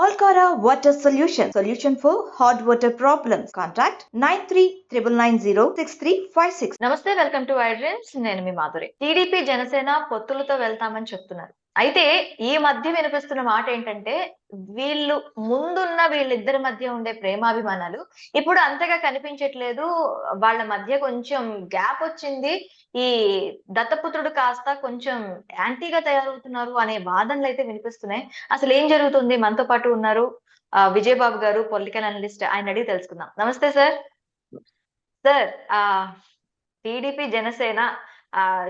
Alcara Water Solution for hot water problems. Contact 9399906356. నమస్తే, welcome to వైడ్రీమ్స్. నేను మీ మాధురి. టీడీపీ జనసేన పొత్తులతో వెళ్తామని చెప్తున్నారు. అయితే ఈ మధ్య వినిపిస్తున్న మాట ఏంటంటే, వీళ్ళిద్దరి మధ్య ఉండే ప్రేమాభిమానాలు ఇప్పుడు అంతగా కనిపించట్లేదు. వాళ్ళ మధ్య కొంచెం గ్యాప్ వచ్చింది. ఈ దత్తపుత్రుడు కాస్త కొంచెం యాంటీగా తయారవుతున్నారు అనే వాదనలు అయితే వినిపిస్తున్నాయి. అసలు ఏం జరుగుతుంది? మనతో పాటు ఉన్నారు విజయబాబు గారు, పొలిటికల్ అనలిస్ట్. ఆయన అడిగి తెలుసుకుందాం. నమస్తే సార్. సార్, టీడీపీ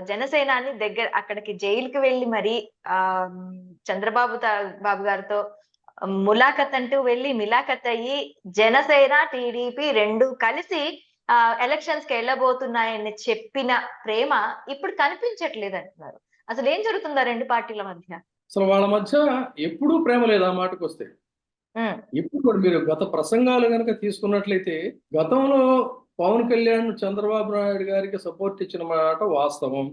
జనసేనాని దగ్గర అక్కడికి జైలుకి వెళ్ళి మరి చంద్రబాబు బాబు గారితో ములాఖత్ అంటూ వెళ్ళి మిలాఖత్ అయ్యి జనసేన టీడీపీ రెండు కలిసి ఎలక్షన్స్ కి వెళ్ళబోతున్నాయని చెప్పిన ప్రేమ ఇప్పుడు కనిపించట్లేదు అంటున్నారు. అసలు ఏం జరుగుతుందా రెండు పార్టీల మధ్య? అసలు వాళ్ళ మధ్య ఎప్పుడూ ప్రేమ లేదు. ఆ మాటకు వస్తే ఇప్పుడు కూడా మీరు గత ప్రసంగాలు కనుక తీసుకున్నట్లయితే, గతంలో పవన్ కళ్యాణ్ చంద్రబాబు నాయుడు గారికి సపోర్ట్ ఇచ్చిన మాట వాస్తవం.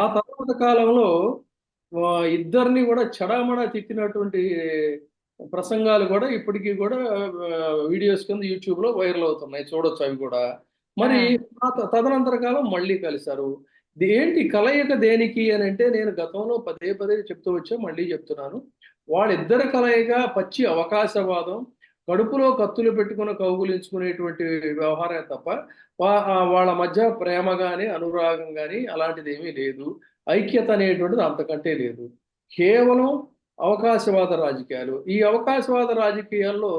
ఆ తర్వాత కాలంలో ఇద్దరిని కూడా చెడామడా తిట్టినటువంటి ప్రసంగాలు కూడా ఇప్పటికీ కూడా వీడియోస్ కింద యూట్యూబ్ లో వైరల్ అవుతున్నాయి, చూడొచ్చు అవి కూడా. మరి తదనంతర కాలం మళ్ళీ కలిశారు. ఏంటి కలయిక దేనికి అని అంటే, నేను గతంలో పదే చెప్తూ వచ్చా, మళ్ళీ చెప్తున్నాను. వాళ్ళిద్దరి కలయిక పచ్చి అవకాశవాదం, కడుపులో కత్తులు పెట్టుకుని కౌగులించుకునేటువంటి వ్యవహారం తప్ప వాళ్ళ మధ్య ప్రేమ కానీ అనురాగం కానీ అలాంటిది ఏమీ లేదు. ఐక్యత అనేటువంటిది అంతకంటే లేదు. కేవలం అవకాశవాద రాజకీయాలు. ఈ అవకాశవాద రాజకీయాల్లో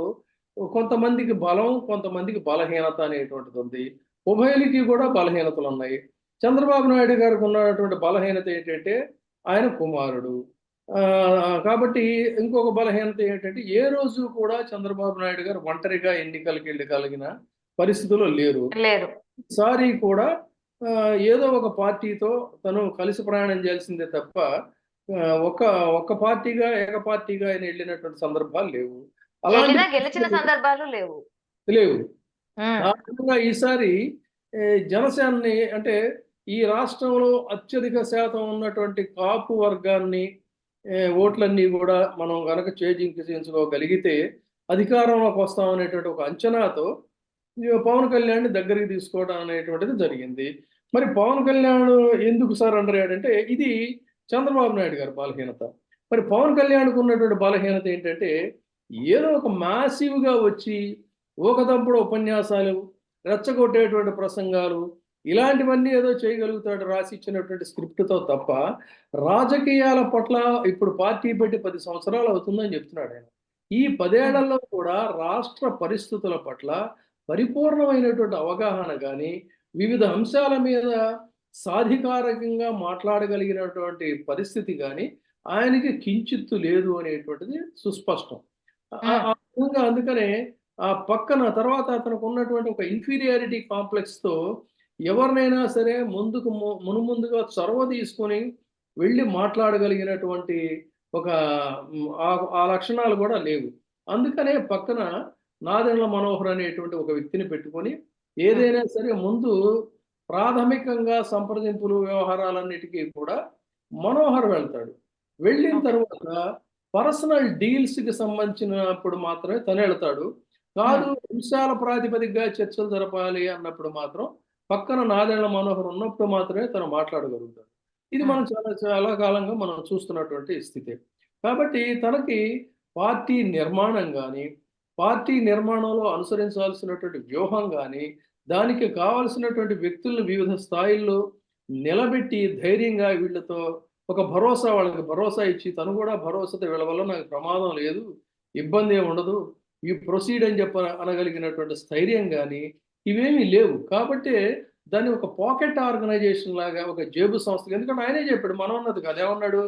కొంతమందికి బలం, కొంతమందికి బలహీనత అనేటువంటిది ఉంది. ఉభయలకి కూడా బలహీనతలు ఉన్నాయి. చంద్రబాబు నాయుడు గారికి ఉన్నటువంటి బలహీనత ఏంటంటే ఆయన కుమారుడు. కాబట్టి ఇంకొక బలహీనత ఏంటంటే, ఏ రోజు కూడా చంద్రబాబు నాయుడు గారు ఒంటరిగా ఎన్నికలకి వెళ్ళగలిగిన పరిస్థితుల్లో లేరు. ఈసారి కూడా ఏదో ఒక పార్టీతో తను కలిసి ప్రయాణం చేయాల్సిందే తప్ప ఒక పార్టీగా ఆయన వెళ్ళినటువంటి సందర్భాలు లేవు. అలాగే గెలిచిన సందర్భాలు లేవు. ఈసారి జనసేనని, అంటే ఈ రాష్ట్రంలో అత్యధిక శాతం ఉన్నటువంటి కాపు వర్గాన్ని ఓట్లన్నీ కూడా మనం గనక చేజించుకోగలిగితే అధికారంలోకి వస్తామనేటువంటి ఒక అంచనాతో పవన్ కళ్యాణ్ దగ్గరికి తీసుకోవడం అనేటువంటిది జరిగింది. మరి పవన్ కళ్యాణ్ ఎందుకు సరెండర్ అయ్యాడంటే, ఇది చంద్రబాబు నాయుడు గారి బలహీనత. మరి పవన్ కళ్యాణ్కు ఉన్నటువంటి బలహీనత ఏంటంటే, ఏదో ఒక మాసివ్గా వచ్చి ఊకదంపుడు ఉపన్యాసాలు, రెచ్చగొట్టేటువంటి ప్రసంగాలు, ఇలాంటివన్నీ ఏదో చేయగలుగుతాడు రాసి ఇచ్చినటువంటి స్క్రిప్ట్తో తప్ప, రాజకీయాల పట్ల ఇప్పుడు పార్టీ పెట్టి 10 సంవత్సరాలు అవుతుందని చెప్తున్నాడు ఆయన. ఈ 10 ఏళ్లలో కూడా రాష్ట్ర పరిస్థితుల పట్ల పరిపూర్ణమైనటువంటి అవగాహన కానీ, వివిధ అంశాల మీద సాధికారికంగా మాట్లాడగలిగినటువంటి పరిస్థితి కానీ ఆయనకి కించిత్తు లేదు అనేటువంటిది సుస్పష్టం. అందుకనే ఆ పక్కన తర్వాత అతనికి ఉన్నటువంటి ఒక ఇన్ఫీరియారిటీ కాంప్లెక్స్తో ఎవరినైనా సరే మునుముందుగా చొరవ తీసుకొని వెళ్ళి మాట్లాడగలిగినటువంటి ఒక ఆ లక్షణాలు కూడా లేవు. అందుకనే పక్కన నాదెండ్ల మనోహర్ అనేటువంటి ఒక వ్యక్తిని పెట్టుకొని ఏదైనా సరే ముందు ప్రాథమికంగా సంప్రదింపులు వ్యవహారాలన్నిటికీ కూడా మనోహర్ వెళ్తాడు. వెళ్ళిన తర్వాత పర్సనల్ డీల్స్కి సంబంధించినప్పుడు మాత్రమే తను వెళ్తాడు. కాదు అంశాల ప్రాతిపదికగా చర్చలు జరపాలి అన్నప్పుడు మాత్రం పక్కన నాదెండ్ల మనోహర్ ఉన్నప్పుడు మాత్రమే తను మాట్లాడగలుగుతాడు. ఇది మనం చాలా కాలంగా మనం చూస్తున్నటువంటి స్థితి. కాబట్టి తనకి పార్టీ నిర్మాణం కానీ, పార్టీ నిర్మాణంలో అనుసరించాల్సినటువంటి వ్యూహం కానీ, దానికి కావలసినటువంటి వ్యక్తులను వివిధ స్థాయిల్లో నిలబెట్టి ధైర్యంగా వీళ్ళతో ఒక వాళ్ళకి భరోసా ఇచ్చి, తను కూడా భరోసాతో వీళ్ళ వల్ల నాకు ప్రమాదం లేదు, ఇబ్బంది ఏమి ఉండదు, ఈ ప్రొసీడ్ అని అనగలిగినటువంటి స్థైర్యం కానీ ఇవేమీ లేవు. కాబట్టి దాన్ని ఒక పాకెట్ ఆర్గనైజేషన్ లాగా, ఒక జేబు సంస్థ, ఎందుకంటే ఆయనే చెప్పాడు, మనం ఉన్నది కదా, ఏమన్నాడు,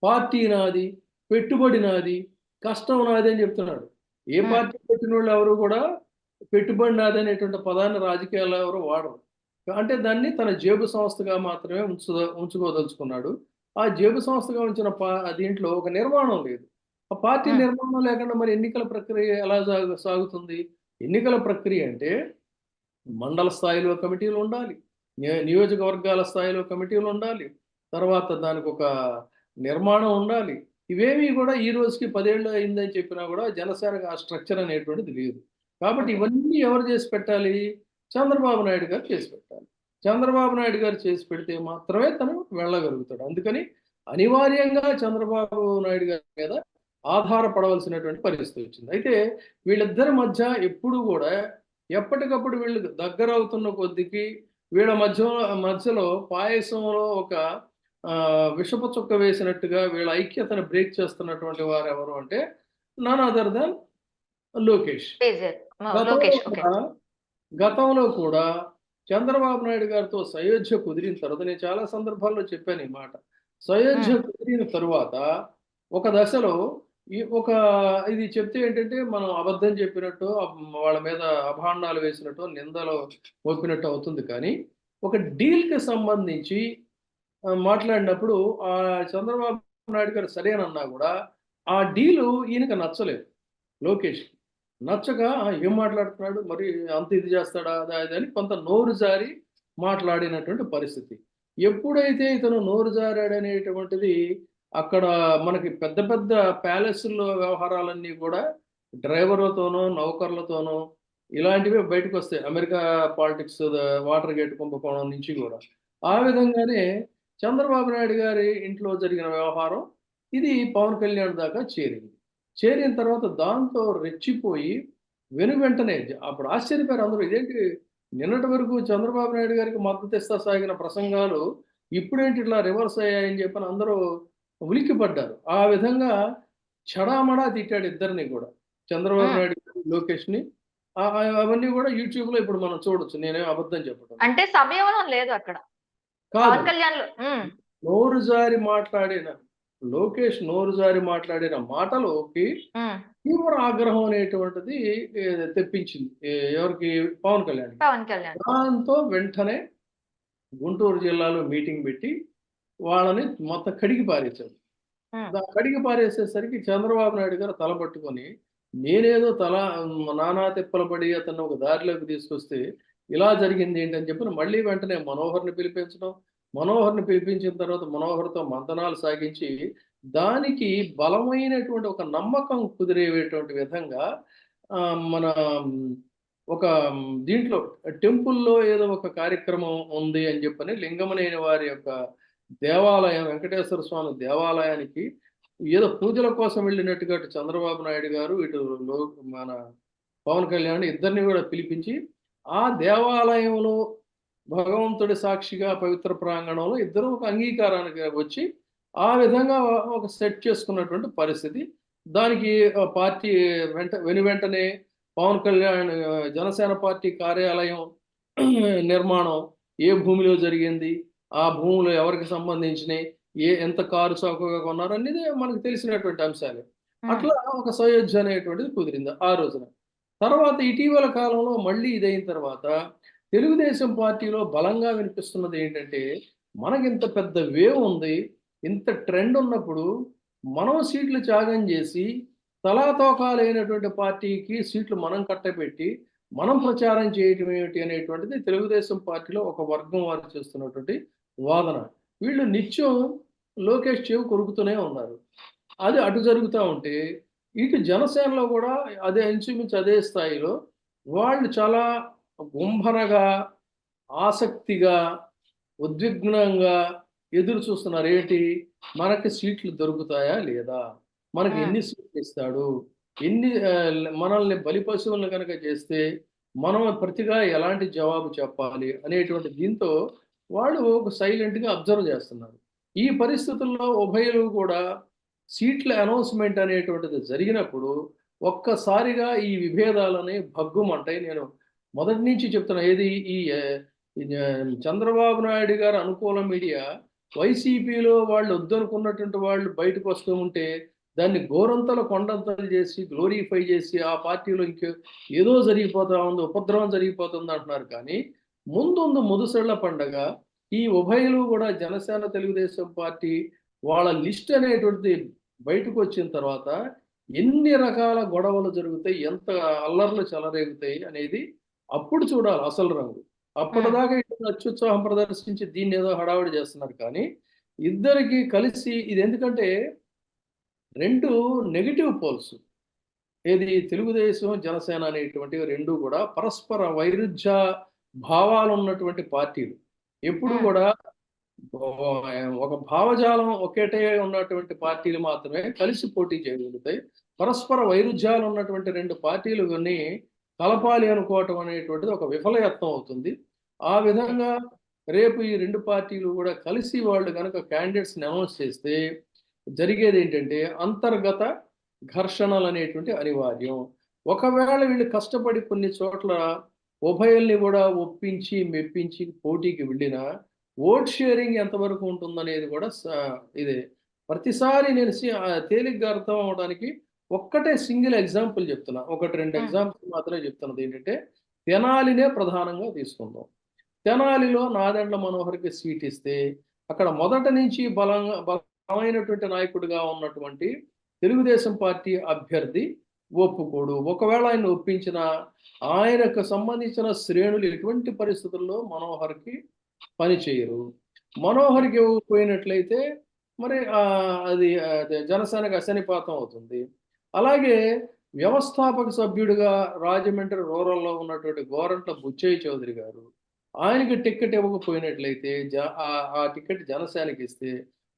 పార్టీ నాది, పెట్టుబడి నాది, కష్టం నాది అని చెప్తున్నాడు. ఏ పార్టీ పెట్టిన వాళ్ళు ఎవరు కూడా పెట్టుబడి నాది అనేటువంటి పదాన్ని రాజకీయాల్లో ఎవరు వాడరు. అంటే దాన్ని తన జేబు సంస్థగా మాత్రమే ఉంచుకోదలుచుకున్నాడు. ఆ జేబు సంస్థగా ఉంచిన దీంట్లో ఒక నిర్మాణం లేదు. ఆ పార్టీ నిర్మాణం లేకుండా మరి ఎన్నికల ప్రక్రియ ఎలా సాగుతుంది? ఎన్నికల ప్రక్రియ అంటే మండల స్థాయిలో కమిటీలు ఉండాలి, నియోజకవర్గాల స్థాయిలో కమిటీలు ఉండాలి, తర్వాత దానికి ఒక నిర్మాణం ఉండాలి, ఇవేమీ కూడా ఈ రోజుకి 10 ఏళ్ళు అయిందని చెప్పినా కూడా జనసేనకు ఆ స్ట్రక్చర్ అనేటువంటిది లేదు. కాబట్టి ఓకే. ఇవన్నీ ఎవరు చేసి పెట్టాలి? చంద్రబాబు నాయుడు గారు చేసి పెట్టాలి. చంద్రబాబు నాయుడు గారు చేసి పెడితే మాత్రమే తను వెళ్ళగలుగుతాడు. అందుకని అనివార్యంగా చంద్రబాబు నాయుడు గారి మీద ఆధారపడవలసినటువంటి పరిస్థితి వచ్చింది. అయితే వీళ్ళిద్దరి మధ్య ఎప్పుడు కూడా ఎప్పటికప్పుడు వీళ్ళు దగ్గరవుతున్న కొద్దికి వీళ్ళ మధ్యలో పాయసంలో ఒక విషపు చుక్క వేసినట్టుగా వీళ్ళ ఐక్యతను బ్రేక్ చేస్తున్నటువంటి వారు ఎవరు అంటే none other than Lokesh. KCR. గతంలో లోకేష్. ఓకే. కూడా గతంలో కూడా చంద్రబాబు నాయుడు గారితో సయోధ్య కుదిరిన తర్వాత నేను చాలా సందర్భాల్లో చెప్పాను ఈ మాట. సయోధ్య కుదిరిన తరువాత ఒక దశలో ఇది చెప్తే ఏంటంటే మనం అబద్ధం చెప్పినట్టు వాళ్ళ మీద అభాండాలు వేసినట్టు నిందలు మోపినట్టు అవుతుంది. కానీ ఒక డీల్కి సంబంధించి మాట్లాడినప్పుడు ఆ చంద్రబాబు నాయుడు గారు సరేనన్నా కూడా ఆ డీలు ఈయనకు నచ్చలేదు. లోకేష్కి నచ్చక ఏం మాట్లాడుతున్నాడు మరి అంత ఇది చేస్తాడా అది అని కొంత నోరు జారి మాట్లాడినటువంటి పరిస్థితి. ఎప్పుడైతే ఇతను నోరు జారాడనేటువంటిది అక్కడ మనకి పెద్ద పెద్ద ప్యాలెస్ల్లో వ్యవహారాలన్నీ కూడా డ్రైవర్లతోనో నౌకర్లతోనో ఇలాంటివే బయటకు వస్తాయి. అమెరికా పాలిటిక్స్ వాటర్ గేట్ కుంభకోణం నుంచి కూడా ఆ విధంగానే చంద్రబాబు నాయుడు గారి ఇంట్లో జరిగిన వ్యవహారం ఇది పవన్ కళ్యాణ్ దాకా చేరింది. చేరిన తర్వాత దాంతో రెచ్చిపోయి వెంటనే అప్పుడు ఆశ్చర్యపోయారు అందరూ. ఇదేంటి నిన్నటి వరకు చంద్రబాబు నాయుడు గారికి మద్దతు ఇస్తా సాగిన ప్రసంగాలు ఇప్పుడేంటి ఇట్లా రివర్స్ అయ్యాయని చెప్పని అందరూ ఉలిక్కిపడ్డారు. ఆ విధంగా చెడామడా తిట్టాడు ఇద్దరిని కూడా, చంద్రబాబు నాయుడు లోకేష్ని. అవన్నీ కూడా యూట్యూబ్లో ఇప్పుడు మనం చూడొచ్చు. నేనేం అబద్ధం చెప్పడం అంటే సంయమనం లేదు అక్కడ కాదు. పవన్ కళ్యాణ్ నోరు జారి మాట్లాడిన లోకేష్ మాట్లాడిన మాటలోకి తీవ్ర ఆగ్రహం అనేటువంటిది తెప్పించింది ఎవరికి? పవన్ కళ్యాణ్. దాంతో వెంటనే గుంటూరు జిల్లాలో మీటింగ్ పెట్టి వాళ్ళని మొత్తం కడిగి పారేశారు. కడిగి పారేసేసరికి చంద్రబాబు నాయుడు గారు తల పట్టుకొని నేనేదో నానా తిప్పలపడి అతను ఒక దారిలోకి తీసుకొస్తే ఇలా జరిగింది ఏంటని చెప్పి మళ్ళీ వెంటనే మనోహర్ని పిలిపించడం. మనోహర్ని పిలిపించిన తర్వాత మనోహర్తో మంతనాలు సాగించి దానికి బలమైనటువంటి ఒక నమ్మకం కుదిరేటువంటి విధంగా మన ఒక దీంట్లో టెంపుల్లో ఏదో ఒక కార్యక్రమం ఉంది అని చెప్పని లింగమనేని వారి యొక్క దేవాలయం, వెంకటేశ్వర స్వామి దేవాలయానికి ఏదో పూజల కోసం వెళ్ళినట్టుగా చంద్రబాబు నాయుడు గారు ఇటు మన పవన్ కళ్యాణ్ ఇద్దరిని కూడా పిలిపించి ఆ దేవాలయంలో భగవంతుడి సాక్షిగా పవిత్ర ప్రాంగణంలో ఇద్దరు ఒక అంగీకారానికి వచ్చి ఆ విధంగా ఒక సెట్ చేసుకున్నటువంటి పరిస్థితి. దానికి పార్టీ వెంటనే పవన్ కళ్యాణ్ జనసేన పార్టీ కార్యాలయం నిర్మాణం ఏ భూమిలో జరిగింది, ఆ భూములు ఎవరికి సంబంధించినవి, ఎంత కారు చౌకగా కొన్నారు అనేది మనకు తెలిసినటువంటి అంశాలు. అట్లా ఒక సయోధ్య అనేటువంటిది కుదిరింది ఆ రోజున. తర్వాత ఇటీవల కాలంలో మళ్ళీ ఇదైన తర్వాత తెలుగుదేశం పార్టీలో బలంగా వినిపిస్తున్నది ఏంటంటే మనకి ఇంత పెద్ద వేవ్ ఉంది, ఇంత ట్రెండ్ ఉన్నప్పుడు మనం సీట్లు త్యాగం చేసి తలాతోకాలైనటువంటి పార్టీకి సీట్లు మనం కట్టబెట్టి మనం ప్రచారం చేయటం ఏమిటి అనేటువంటిది తెలుగుదేశం పార్టీలో ఒక వర్గం వారు చేస్తున్నటువంటి వాదన. వీళ్ళు నిత్యం లోకేష్ చెవి కొరుకుతూనే ఉన్నారు. అది అటు జరుగుతూ ఉంటే ఇటు జనసేనలో కూడా అదే ఇంచుమించు అదే స్థాయిలో వాళ్ళు చాలా గుంభనగా, ఆసక్తిగా, ఉద్విగ్నంగా ఎదురు చూస్తున్నారు. ఏంటి, మనకి సీట్లు దొరుకుతాయా లేదా, మనకి ఎన్ని సీట్లు ఇస్తాడు, మనల్ని బలిపశువులను కనుక చేస్తే మనం ప్రతిగా ఎలాంటి జవాబు చెప్పాలి అనేటువంటి దీంతో వాళ్ళు సైలెంట్గా అబ్జర్వ్ చేస్తున్నారు. ఈ పరిస్థితుల్లో ఉభయులు కూడా సీట్ల అనౌన్స్మెంట్ అనేటువంటిది జరిగినప్పుడు ఒక్కసారిగా ఈ విభేదాలని భగ్గుమంటాయి. నేను మొదటి నుంచి చెప్తున్నా, ఏది ఈ చంద్రబాబు నాయుడు గారు అనుకూల మీడియా వైసీపీలో వాళ్ళు వద్దనుకున్నటువంటి వాళ్ళు బయటకు వస్తూ ఉంటే దాన్ని గోరంతలు కొండంతలు చేసి గ్లోరిఫై చేసి ఆ పార్టీలో ఏదో జరిగిపోతా ఉంది, ఉపద్రవం జరిగిపోతుంది అంటున్నారు. కానీ ముందు ముదుసళ్ళ పండగ ఈ ఉభయులు కూడా జనసేన తెలుగుదేశం పార్టీ వాళ్ళ లిస్ట్ అనేటువంటిది బయటకు వచ్చిన తర్వాత ఎన్ని రకాల గొడవలు జరుగుతాయి, ఎంత అల్లర్లు చెలరేగుతాయి అనేది అప్పుడు చూడాలి అసలు రంగు. అప్పటిదాకా ఇటు అత్యుత్సాహం ప్రదర్శించి దీన్ని ఏదో హడావుడి చేస్తున్నారు. కానీ ఇద్దరికి కలిసి ఇది ఎందుకంటే రెండు నెగిటివ్ పోల్స్. ఏది తెలుగుదేశం, జనసేన అనేటువంటి రెండు కూడా పరస్పర వైరుధ్య భావాలు ఉన్నటువంటి పార్టీలు. ఎప్పుడు కూడా ఒక భావజాలం ఒకటే ఉన్నటువంటి పార్టీలు మాత్రమే కలిసి పోటీ చేయగలుగుతాయి. పరస్పర వైరుధ్యాలు ఉన్నటువంటి రెండు పార్టీలు కొన్ని కలపాలి అనుకోవటం అనేటువంటిది ఒక విఫలయత్నం అవుతుంది. ఆ విధంగా రేపు ఈ రెండు పార్టీలు కూడా కలిసి వాళ్ళు కనుక క్యాండిడేట్స్ని అనౌన్స్ చేస్తే జరిగేది ఏంటంటే అంతర్గత ఘర్షణలు అనేటువంటి అనివార్యం. ఒకవేళ వీళ్ళు కష్టపడి కొన్ని చోట్ల ఉభయల్ని కూడా ఒప్పించి మెప్పించి పోటీకి వెళ్ళినా ఓట్ షేరింగ్ ఎంతవరకు ఉంటుందనేది కూడా ఇదే. ప్రతిసారి నేను తేలిగ్గా అర్థం అవడానికి ఒక్కటే సింగిల్ ఎగ్జాంపుల్ చెప్తున్నా, ఒకటి రెండు ఎగ్జాంపుల్ మాత్రమే చెప్తున్నది. ఏంటంటే తెనాలినే ప్రధానంగా తీసుకుందాం. తెనాలిలో నాదెండ్ల మనోహర్కి సీట్ ఇస్తే అక్కడ మొదటి నుంచి బలమైనటువంటి నాయకుడిగా ఉన్నటువంటి తెలుగుదేశం పార్టీ అభ్యర్థి ఒప్పుకోడు. ఒకవేళ ఆయన ఒప్పించిన ఆయనకు సంబంధించిన శ్రేణులు ఎటువంటి పరిస్థితుల్లో మనోహర్కి పని చేయరు. మనోహర్కి ఇవ్వకపోయినట్లయితే మరి అది జనసేనకు అశనిపాతం అవుతుంది. అలాగే వ్యవస్థాపక సభ్యుడిగా రాజమండ్రి రూరల్లో ఉన్నటువంటి గోరంట్ల బుచ్చయ్య చౌదరి గారు, ఆయనకి టికెట్ ఇవ్వకపోయినట్లయితే ఆ టికెట్ జనసేనకి ఇస్తే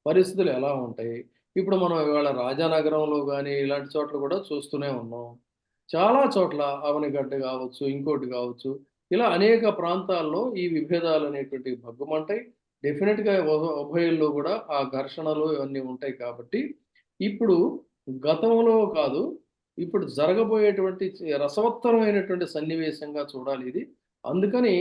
పరిస్థితులు ఎలా ఉంటాయి? ఇప్పుడు మనం ఇవాళ రాజానగరంలో కానీ ఇలాంటి చోట్ల కూడా చూస్తూనే ఉన్నాం. చాలా చోట్ల అవనిగడ్డ కావచ్చు, ఇంకోటి కావచ్చు, ఇలా అనేక ప్రాంతాల్లో ఈ విభేదాలు అనేటువంటివి భగ్గుమంటాయి. డెఫినెట్గా ఉభయల్లో కూడా ఆ ఘర్షణలు ఇవన్నీ ఉంటాయి. కాబట్టి ఇప్పుడు గతంలో కాదు, ఇప్పుడు జరగబోయేటువంటి రసవత్తరమైనటువంటి సన్నివేశంగా చూడాలి ఇది. అందుకని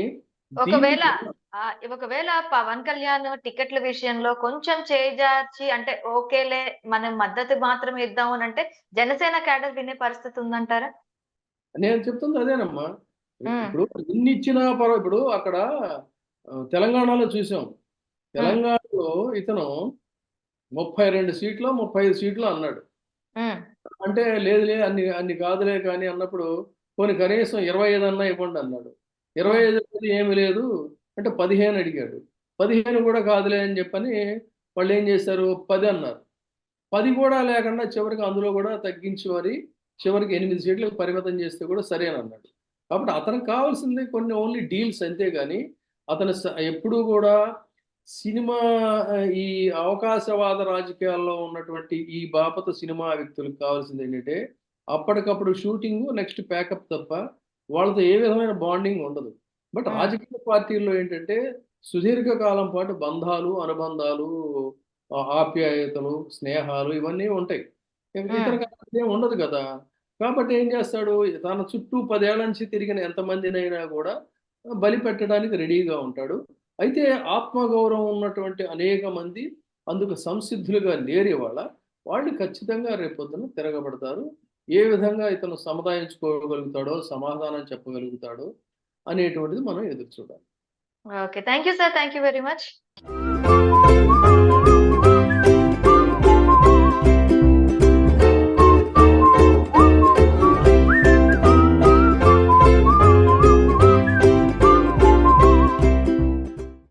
ఒకవేళ పవన్ కళ్యాణ్ టికెట్ల విషయంలో కొంచెం చేజార్చి అంటే ఓకేలే మనం మద్దతు మాత్రం ఇద్దాం అని అంటే జనసేన క్యాడర్ వినే పరిస్థితి ఉందంటారా? నేను చెప్తుంది అదేనమ్మా. ఇప్పుడు ఇన్ని ఇచ్చినా ఇప్పుడు అక్కడ తెలంగాణలో చూసాం. తెలంగాణలో ఇతను 32 సీట్లు 35 సీట్లు అన్నాడు. అంటే లేదు అన్ని కాదులే కానీ అన్నప్పుడు కొన్ని కనీసం 25 అన్నా ఇవ్వండి అన్నాడు. 25 ఏమి లేదు అంటే 15 అడిగాడు. 15 కూడా కాదులే అని చెప్పని వాళ్ళు ఏం చేశారు, 10 అన్నారు. 10 కూడా లేకుండా చివరికి అందులో కూడా తగ్గించి మరి చివరికి 8 సీట్లకు పరిమితం చేస్తే కూడా సరేనన్నాడు. కాబట్టి అతనికి కావాల్సింది కొన్ని ఓన్లీ డీల్స్ అంతేగాని అతను ఎప్పుడూ కూడా సినిమా ఈ అవకాశవాద రాజకీయాల్లో ఉన్నటువంటి ఈ బాపత సినిమా వ్యక్తులకు కావాల్సింది ఏంటంటే అప్పటికప్పుడు షూటింగ్ నెక్స్ట్ ప్యాకప్ తప్ప వాళ్ళతో ఏ విధమైన బాండింగ్ ఉండదు. బట్ రాజకీయ పార్టీల్లో ఏంటంటే సుదీర్ఘకాలం పాటు బంధాలు, అనుబంధాలు, ఆప్యాయతలు, స్నేహాలు ఇవన్నీ ఉంటాయి. ఇతనికి ఉండదు కదా. కాబట్టి ఏం చేస్తాడు, తన చుట్టూ 10 ఏళ్ల నుంచి తిరిగిన ఎంతమందినైనా కూడా బలి పెట్టడానికి రెడీగా ఉంటాడు. అయితే ఆత్మగౌరవం ఉన్నటువంటి అనేక మంది అందుకు సంసిద్ధులుగా లేరు. వాళ్ళు ఖచ్చితంగా రేపొద్దున తిరగబడతారు. ఏ విధంగా ఇతను సముదాయించుకోగలుగుతాడో, సమాధానం చెప్పగలుగుతాడో అనేటువంటిది మనం ఎదురు చూడాలి. Okay, thank you sir, thank you very much.